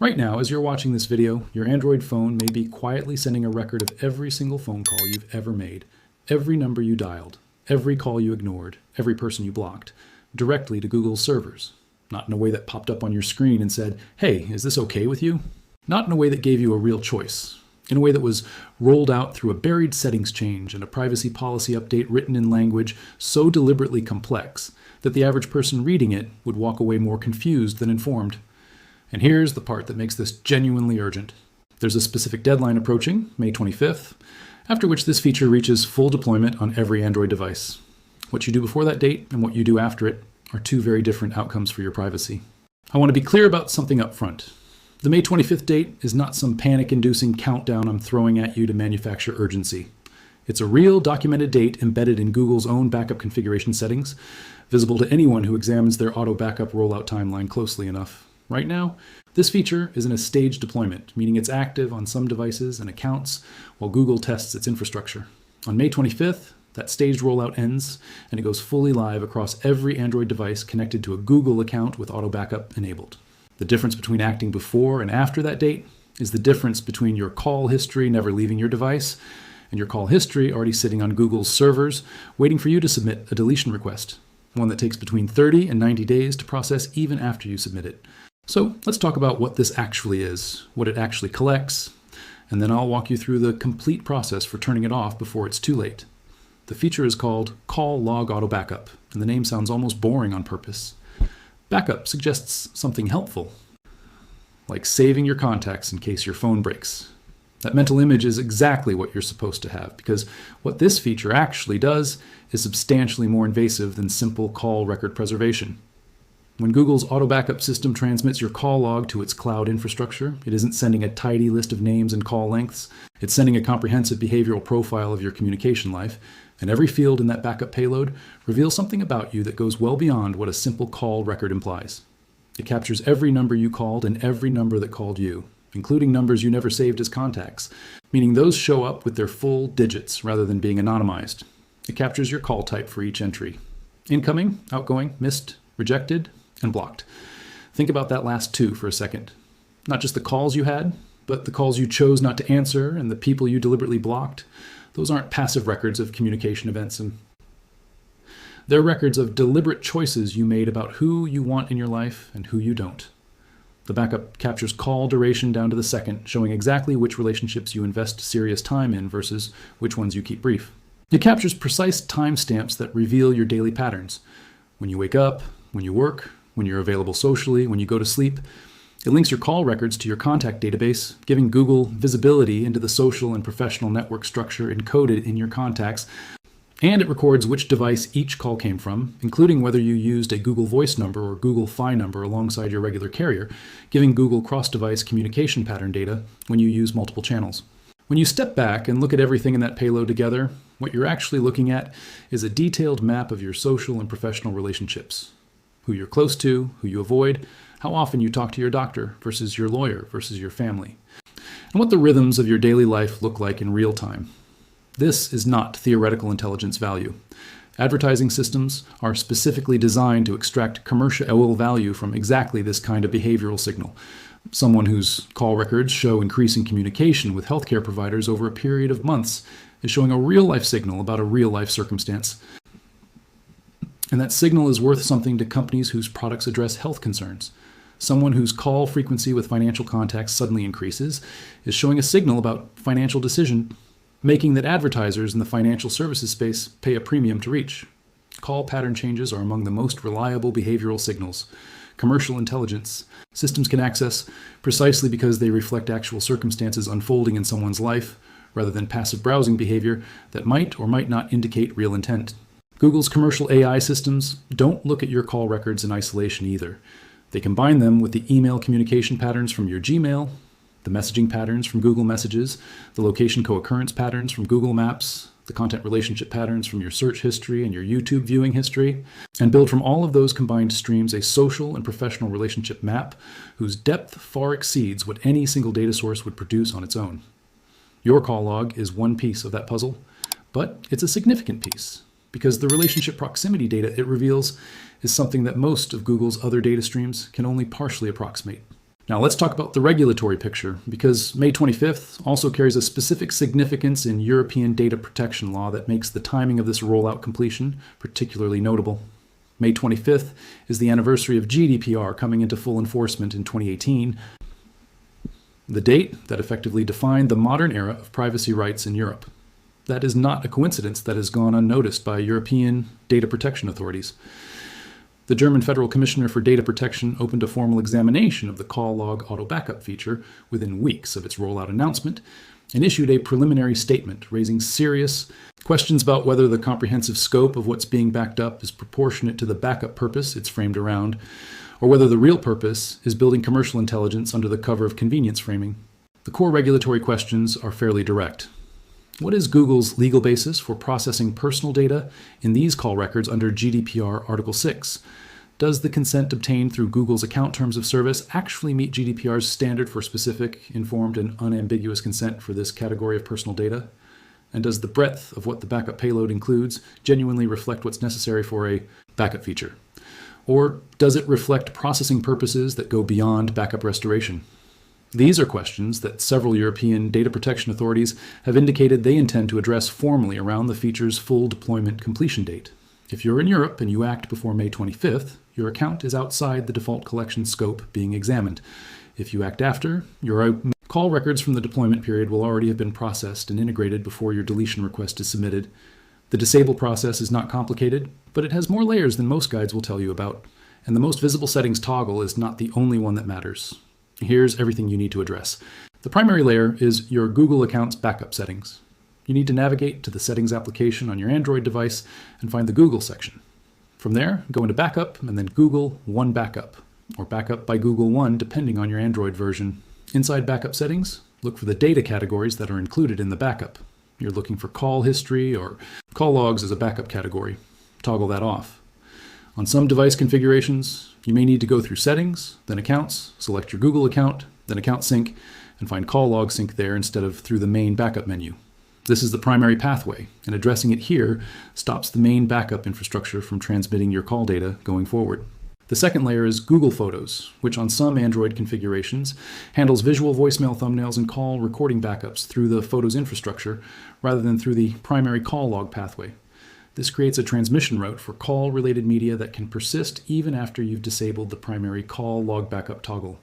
Right now, as you're watching this video, your Android phone may be quietly sending a record of every single phone call you've ever made, every number you dialed, every call you ignored, every person you blocked, directly to Google's servers. Not in a way that popped up on your screen and said, "Hey, is this okay with you?" Not in a way that gave you a real choice. In a way that was rolled out through a buried settings change and a privacy policy update written in language so deliberately complex that the average person reading it would walk away more confused than informed. And here's the part that makes this genuinely urgent. There's a specific deadline approaching, May 25th, after which this feature reaches full deployment on every Android device. What you do before that date and what you do after it are two very different outcomes for your privacy. I want to be clear about something up front. The May 25th date is not some panic-inducing countdown I'm throwing at you to manufacture urgency. It's a real documented date embedded in Google's own backup configuration settings, visible to anyone who examines their auto backup rollout timeline closely enough. Right now, this feature is in a staged deployment, meaning it's active on some devices and accounts while Google tests its infrastructure. On May 25th, that staged rollout ends and it goes fully live across every Android device connected to a Google account with auto backup enabled. The difference between acting before and after that date is the difference between your call history never leaving your device and your call history already sitting on Google's servers waiting for you to submit a deletion request, one that takes between 30 and 90 days to process even after you submit it. So let's talk about what this actually is, what it actually collects, and then I'll walk you through the complete process for turning it off before it's too late. The feature is called Call Log Auto Backup, and the name sounds almost boring on purpose. Backup suggests something helpful, like saving your contacts in case your phone breaks. That mental image is exactly what you're supposed to have, because what this feature actually does is substantially more invasive than simple call record preservation. When Google's auto backup system transmits your call log to its cloud infrastructure, it isn't sending a tidy list of names and call lengths. It's sending a comprehensive behavioral profile of your communication life, and every field in that backup payload reveals something about you that goes well beyond what a simple call record implies. It captures every number you called and every number that called you, including numbers you never saved as contacts, meaning those show up with their full digits rather than being anonymized. It captures your call type for each entry: incoming, outgoing, missed, rejected, and blocked. Think about that last two for a second. Not just the calls you had, but the calls you chose not to answer and the people you deliberately blocked. Those aren't passive records of communication events. They're records of deliberate choices you made about who you want in your life and who you don't. The backup captures call duration down to the second, showing exactly which relationships you invest serious time in versus which ones you keep brief. It captures precise timestamps that reveal your daily patterns. When you wake up, when you work, when you're available socially, when you go to sleep. It links your call records to your contact database, giving Google visibility into the social and professional network structure encoded in your contacts. And it records which device each call came from, including whether you used a Google Voice number or Google Fi number alongside your regular carrier, giving Google cross-device communication pattern data when you use multiple channels. When you step back and look at everything in that payload together, what you're actually looking at is a detailed map of your social and professional relationships. Who you're close to, who you avoid, how often you talk to your doctor versus your lawyer versus your family, and what the rhythms of your daily life look like in real time. This is not theoretical intelligence value. Advertising systems are specifically designed to extract commercial value from exactly this kind of behavioral signal. Someone whose call records show increasing communication with healthcare providers over a period of months is showing a real-life signal about a real-life circumstance. And that signal is worth something to companies whose products address health concerns. Someone whose call frequency with financial contacts suddenly increases is showing a signal about financial decision making that advertisers in the financial services space pay a premium to reach. Call pattern changes are among the most reliable behavioral signals. Commercial intelligence systems can access precisely because they reflect actual circumstances unfolding in someone's life, rather than passive browsing behavior that might or might not indicate real intent. Google's commercial AI systems don't look at your call records in isolation either. They combine them with the email communication patterns from your Gmail, the messaging patterns from Google Messages, the location co-occurrence patterns from Google Maps, the content relationship patterns from your search history and your YouTube viewing history, and build from all of those combined streams a social and professional relationship map whose depth far exceeds what any single data source would produce on its own. Your call log is one piece of that puzzle, but it's a significant piece, because the relationship proximity data it reveals is something that most of Google's other data streams can only partially approximate. Now let's talk about the regulatory picture, because May 25th also carries a specific significance in European data protection law that makes the timing of this rollout completion particularly notable. May 25th is the anniversary of GDPR coming into full enforcement in 2018, the date that effectively defined the modern era of privacy rights in Europe. That is not a coincidence that has gone unnoticed by European data protection authorities. The German Federal Commissioner for Data Protection opened a formal examination of the call log auto backup feature within weeks of its rollout announcement and issued a preliminary statement raising serious questions about whether the comprehensive scope of what's being backed up is proportionate to the backup purpose it's framed around, or whether the real purpose is building commercial intelligence under the cover of convenience framing. The core regulatory questions are fairly direct. What is Google's legal basis for processing personal data in these call records under GDPR Article 6? Does the consent obtained through Google's account terms of service actually meet GDPR's standard for specific, informed, and unambiguous consent for this category of personal data? And does the breadth of what the backup payload includes genuinely reflect what's necessary for a backup feature? Or does it reflect processing purposes that go beyond backup restoration? These are questions that several European data protection authorities have indicated they intend to address formally around the feature's full deployment completion date. If you're in Europe and you act before May 25th, your account is outside the default collection scope being examined. If you act after, your call records from the deployment period will already have been processed and integrated before your deletion request is submitted. The disable process is not complicated, but it has more layers than most guides will tell you about, and the most visible settings toggle is not the only one that matters. Here's everything you need to address. The primary layer is your Google account's backup settings. You need to navigate to the Settings application on your Android device and find the Google section. From there, go into Backup and then Google One Backup, or Backup by Google One depending on your Android version. Inside Backup Settings, look for the data categories that are included in the backup. You're looking for call history or call logs as a backup category. Toggle that off. On some device configurations, you may need to go through Settings, then Accounts, select your Google account, then Account Sync, and find Call Log Sync there instead of through the main backup menu. This is the primary pathway, and addressing it here stops the main backup infrastructure from transmitting your call data going forward. The second layer is Google Photos, which on some Android configurations handles visual voicemail thumbnails and call recording backups through the Photos infrastructure rather than through the primary call log pathway. This creates a transmission route for call-related media that can persist even after you've disabled the primary call log backup toggle.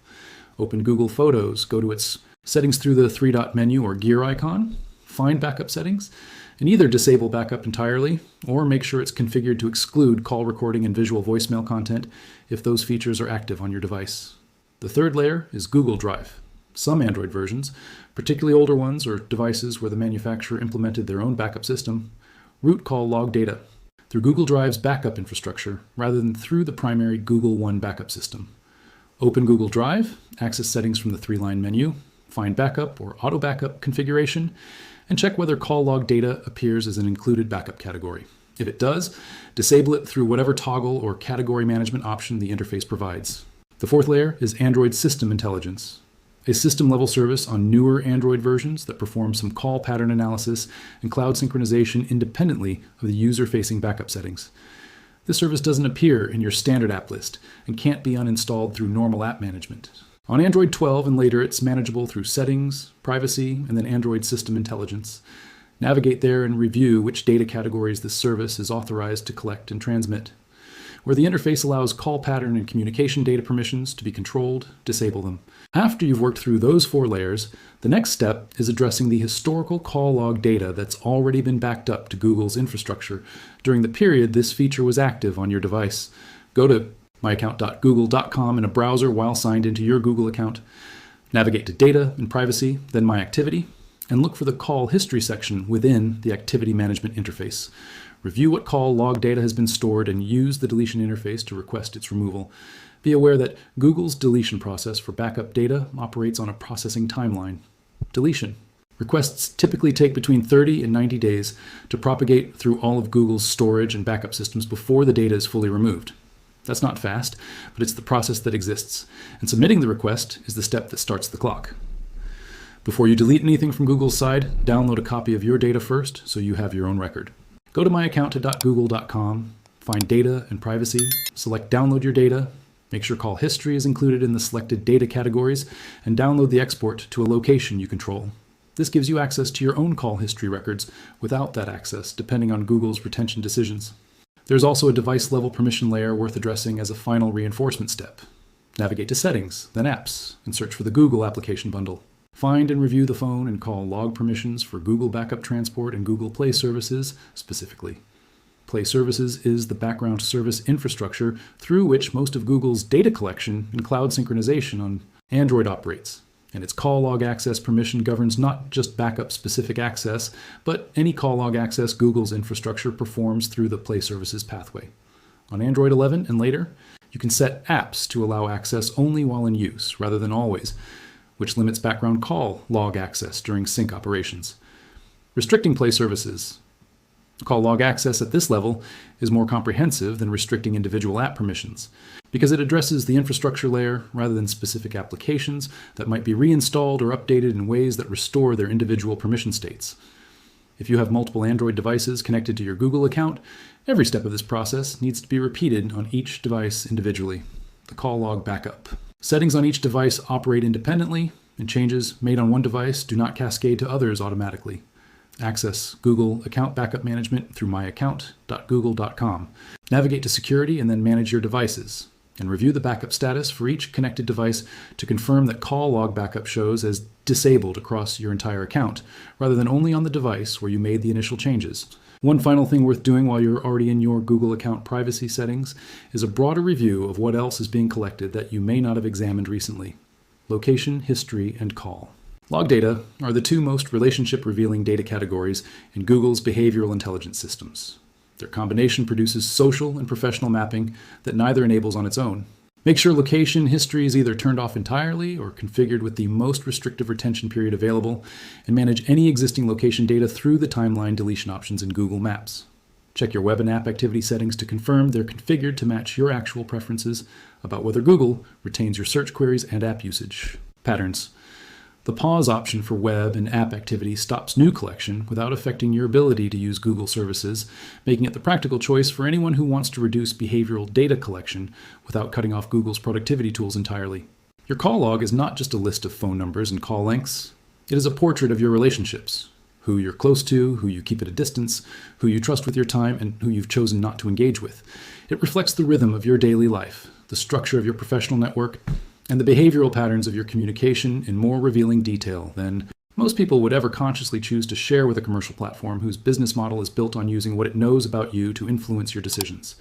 Open Google Photos, go to its settings through the three-dot menu or gear icon, find Backup Settings, and either disable backup entirely or make sure it's configured to exclude call recording and visual voicemail content if those features are active on your device. The third layer is Google Drive. Some Android versions, particularly older ones or devices where the manufacturer implemented their own backup system, route call log data through Google Drive's backup infrastructure rather than through the primary Google One backup system. Open Google Drive, access settings from the three-line menu, find backup or auto backup configuration, and check whether call log data appears as an included backup category. If it does, disable it through whatever toggle or category management option the interface provides. The fourth layer is Android System Intelligence, a system-level service on newer Android versions that performs some call pattern analysis and cloud synchronization independently of the user-facing backup settings. This service doesn't appear in your standard app list and can't be uninstalled through normal app management. On Android 12 and later, it's manageable through Settings, Privacy, and then Android System Intelligence. Navigate there and review which data categories this service is authorized to collect and transmit. Where the interface allows call pattern and communication data permissions to be controlled, disable them. After you've worked through those four layers, the next step is addressing the historical call log data that's already been backed up to Google's infrastructure during the period this feature was active on your device. Go to myaccount.google.com in a browser while signed into your Google account. Navigate to Data and Privacy, then My Activity, and look for the Call History section within the Activity Management interface. Review what call log data has been stored and use the deletion interface to request its removal. Be aware that Google's deletion process for backup data operates on a processing timeline. Deletion. Requests typically take between 30 and 90 days to propagate through all of Google's storage and backup systems before the data is fully removed. That's not fast, but it's the process that exists, and submitting the request is the step that starts the clock. Before you delete anything from Google's side, download a copy of your data first so you have your own record. Go to myaccount.google.com, find Data and Privacy, select Download Your Data, Make sure call history is included in the selected data categories, and download the export to a location you control. This gives you access to your own call history records without that access, depending on Google's retention decisions. There's also a device-level permission layer worth addressing as a final reinforcement step. Navigate to Settings, then Apps, and search for the Google application bundle. Find and review the phone and call log permissions for Google Backup Transport and Google Play Services specifically. Play Services is the background service infrastructure through which most of Google's data collection and cloud synchronization on Android operates. And its call log access permission governs not just backup-specific access, but any call log access Google's infrastructure performs through the Play Services pathway. On Android 11 and later, you can set apps to allow access only while in use, rather than always, which limits background call log access during sync operations. Restricting Play Services call log access at this level is more comprehensive than restricting individual app permissions, because it addresses the infrastructure layer rather than specific applications that might be reinstalled or updated in ways that restore their individual permission states. If you have multiple Android devices connected to your Google account, every step of this process needs to be repeated on each device individually. The call log backup. Settings on each device operate independently, and changes made on one device do not cascade to others automatically. Access Google Account Backup Management through myaccount.google.com. Navigate to Security and then manage your devices, and review the backup status for each connected device to confirm that call log backup shows as disabled across your entire account, rather than only on the device where you made the initial changes. One final thing worth doing while you're already in your Google account privacy settings is a broader review of what else is being collected that you may not have examined recently. Location, history, and call. Log data are the two most relationship-revealing data categories in Google's behavioral intelligence systems. Their combination produces social and professional mapping that neither enables on its own. Make sure location history is either turned off entirely or configured with the most restrictive retention period available, and manage any existing location data through the timeline deletion options in Google Maps. Check your web and app activity settings to confirm they're configured to match your actual preferences about whether Google retains your search queries and app usage. Patterns. The pause option for web and app activity stops new collection without affecting your ability to use Google services, making it the practical choice for anyone who wants to reduce behavioral data collection without cutting off Google's productivity tools entirely. Your call log is not just a list of phone numbers and call lengths. It is a portrait of your relationships, who you're close to, who you keep at a distance, who you trust with your time, and who you've chosen not to engage with. It reflects the rhythm of your daily life, the structure of your professional network, and the behavioral patterns of your communication in more revealing detail than most people would ever consciously choose to share with a commercial platform whose business model is built on using what it knows about you to influence your decisions.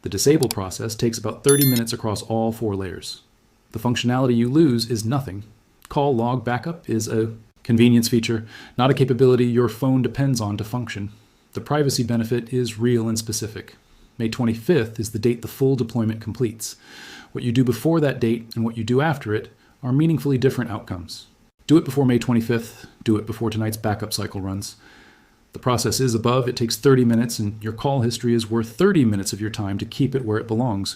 The disable process takes about 30 minutes across all 4 layers. The functionality you lose is nothing. Call log backup is a convenience feature, not a capability your phone depends on to function. The privacy benefit is real and specific. May 25th is the date the full deployment completes. What you do before that date and what you do after it are meaningfully different outcomes. Do it before May 25th, do it before tonight's backup cycle runs. The process is above, it takes 30 minutes, and your call history is worth 30 minutes of your time to keep it where it belongs,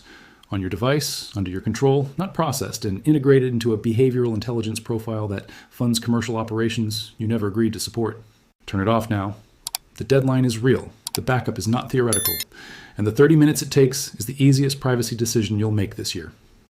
on your device, under your control, not processed and integrated into a behavioral intelligence profile that funds commercial operations you never agreed to support. Turn it off now. The deadline is real. The backup is not theoretical, and the 30 minutes it takes is the easiest privacy decision you'll make this year.